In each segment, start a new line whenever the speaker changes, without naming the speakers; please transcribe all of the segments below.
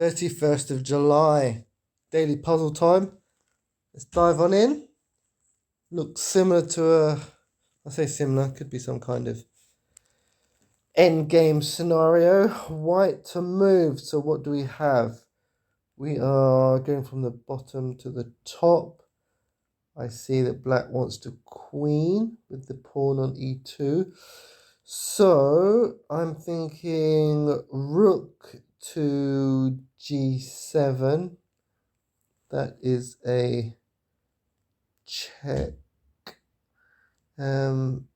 31st of July. Daily puzzle time. Let's dive on in. Looks similar to I say similar, could be some kind of end game scenario. White to move. So what do we have? We are going from the bottom to the top. I see that black wants to queen with the pawn on e2. So I'm thinking rook to g7. That is a check. And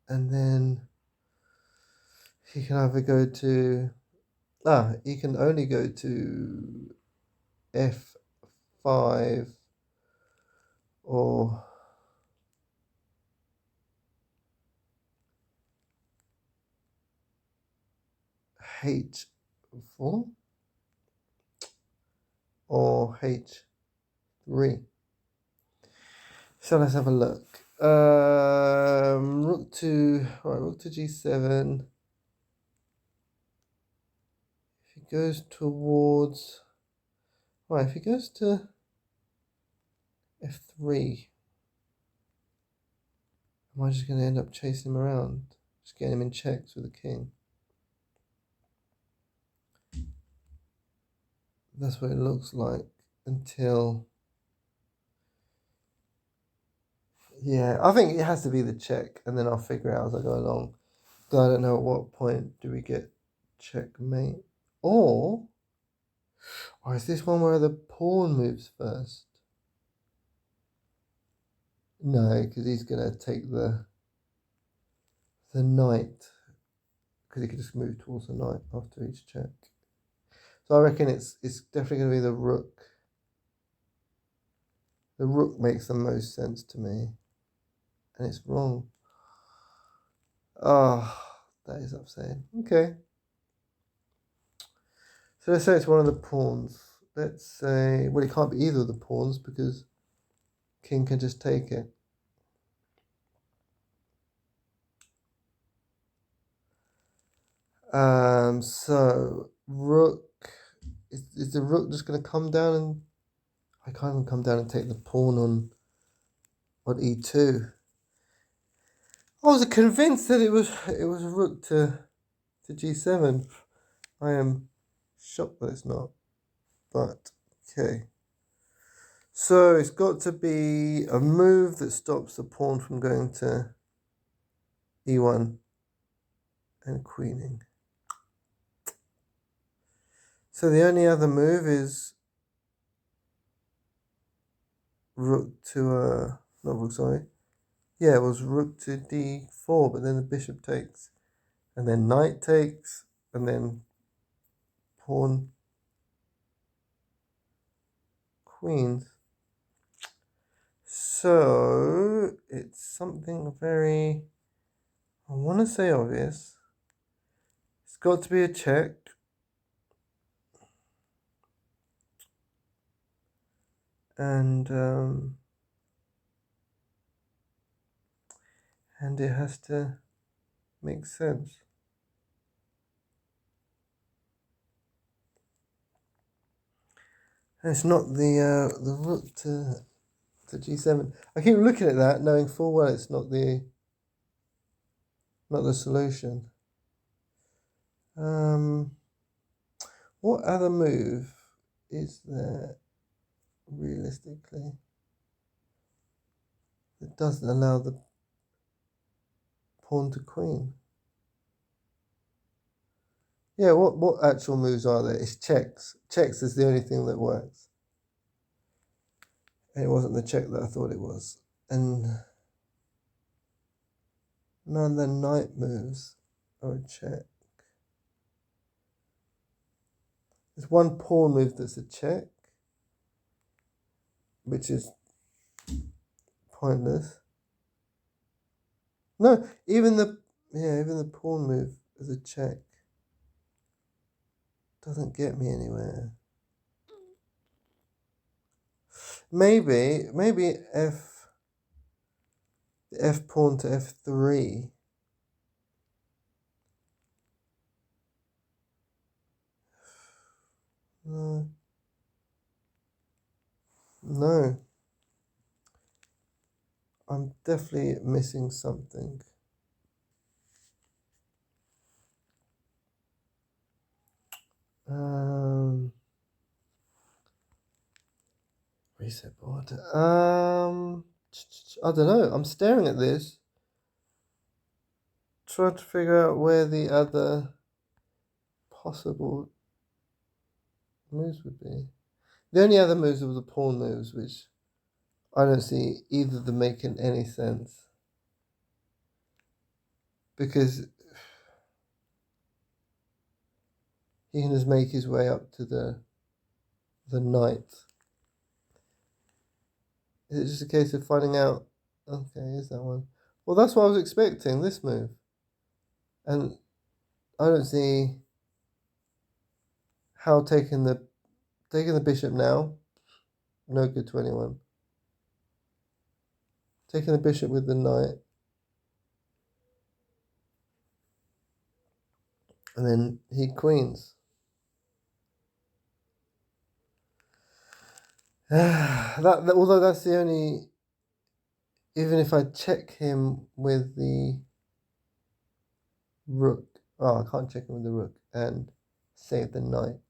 then he can either go to he can only go to f5 or h4 or h3. So let's have a look. Rook to g7. If he goes towards, right, if he goes to f3, am I just going to end up chasing him around? Just getting him in checks with the king. That's what it looks like until... Yeah, I think it has to be the check, and then I'll figure it out as I go along. But I don't know at what point do we get checkmate. Or is this one where the pawn moves first? No, because he's going to take the knight. Because he could just move towards the knight after each check. So I reckon it's definitely going to be the rook. The rook makes the most sense to me. And it's wrong. Oh, that is upsetting. Okay. So let's say it's one of the pawns. Let's say, well, it can't be either of the pawns because king can just take it. So rook, is the rook just going to come down and I can't even come down and take the pawn on e2. I was convinced that it was rook to g7. I am shocked that it's not. But okay. So it's got to be a move that stops the pawn from going to e1 and queening. So the only other move is rook to not rook, sorry. Yeah, it was rook to d4, but then the bishop takes, and then knight takes, and then pawn queens. So it's something very, I want to say obvious. It's got to be a check. And it has to make sense. And it's not the rook to g7. I keep looking at that, knowing full well it's not the solution. What other move is there realistically that doesn't allow the pawn to queen? Yeah, what actual moves are there? It's checks. Checks is the only thing that works. And it wasn't the check that I thought it was. And none of the knight moves are a check. There's one pawn move that's a check, which is pointless. No, even the pawn move is a check. Doesn't get me anywhere. Maybe f pawn to f3. No. No. I'm definitely missing something. Reset board. I don't know. I'm staring at this, trying to figure out where the other possible moves would be. The only other moves were the pawn moves, which I don't see either of them making any sense. Because he can just make his way up to the knight. Is it just a case of finding out? Okay, here's that one. Well, that's what I was expecting, this move. And I don't see how taking the bishop now, no good to anyone. Taking the bishop with the knight. And then he queens. Although that's the only, even if I check him with the rook, I can't check him with the rook and save the knight.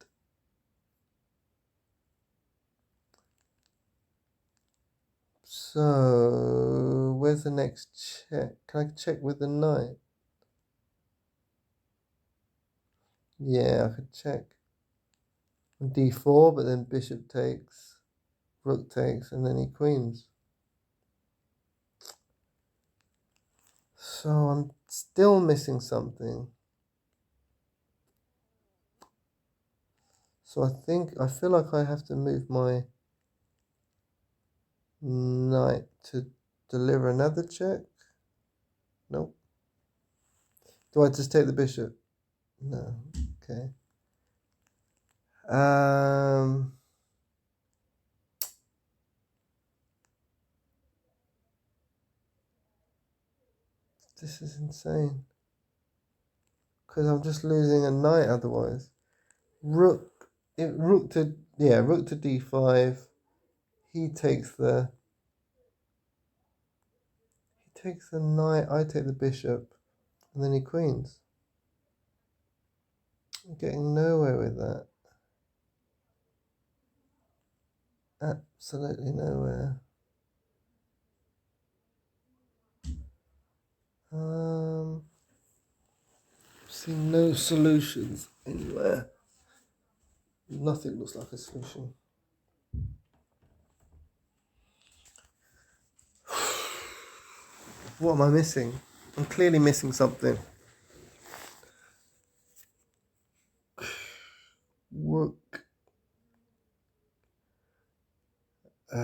So where's the next check? Can I check with the knight? Yeah, I could check on d4, but then bishop takes, rook takes, and then he queens. So I'm still missing something. So I feel like I have to move my knight to deliver another check. Nope. Do I just take the bishop? No. Okay. This is insane. Because I'm just losing a knight otherwise. Rook to d5. He takes the knight, I take the bishop, and then he queens. I'm getting nowhere with that. Absolutely nowhere. See no solutions anywhere. Nothing looks like a solution. What am I missing? I'm clearly missing something. Rook. I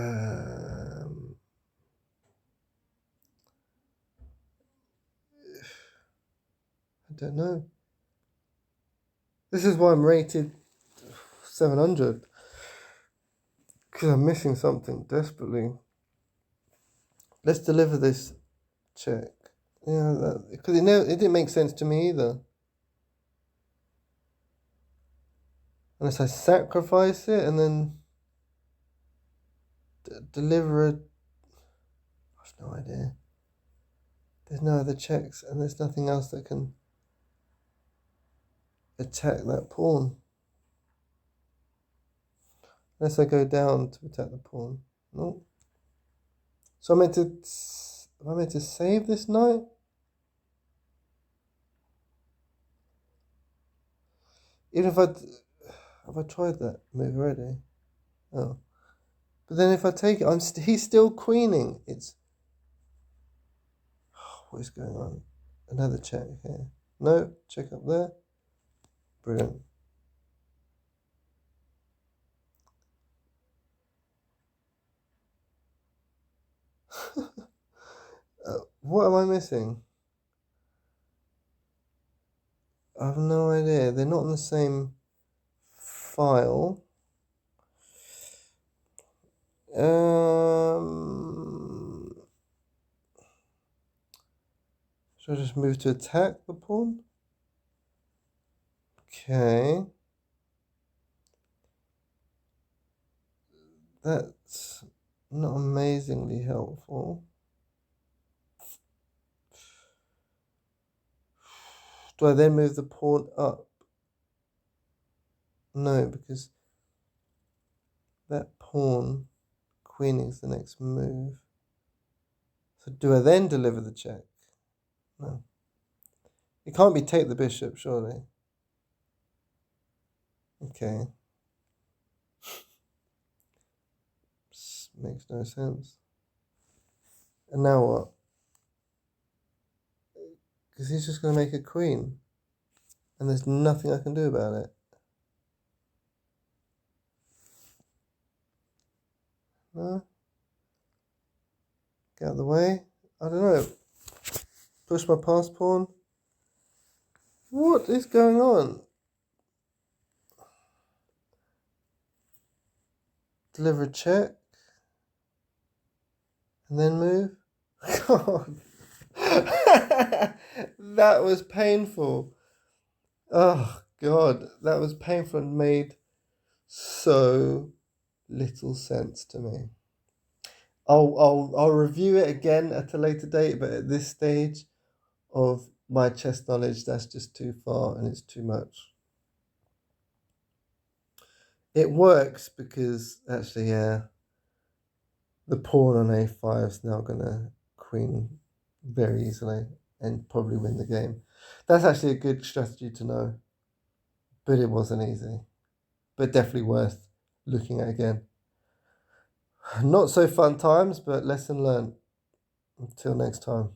don't know. This is why I'm rated 700. Because I'm missing something desperately. Let's deliver this check. Yeah, because it didn't make sense to me either. Unless I sacrifice it and then deliver it. I've no idea. There's no other checks and there's nothing else that can attack that pawn. Unless I go down to attack the pawn. No. So am I meant to save this knight? Even if have I tried that move already? Oh. But then if I take it, he's still queening. What is going on? Another check here. No, check up there. Brilliant. What am I missing? I have no idea. They're not in the same file. Should I just move to attack the pawn? Okay. that's not amazingly helpful. Do I then move the pawn up? No, because that pawn queening is the next move. So do I then deliver the check? No. It can't be take the bishop, surely. Okay. Makes no sense. And now what? Because he's just going to make a queen. And there's nothing I can do about it. No? Get out of the way? I don't know. Push my pass pawn? What is going on? Deliver a check? And then move? God. That was painful. Oh, God. That was painful and made so little sense to me. I'll review it again at a later date, but at this stage of my chess knowledge, that's just too far and it's too much. It works because actually, yeah, the pawn on a5 is now gonna queen very easily and probably win the game. That's actually a good strategy to know, but it wasn't easy, but definitely worth looking at again. Not so fun times, but lesson learned. Until next time.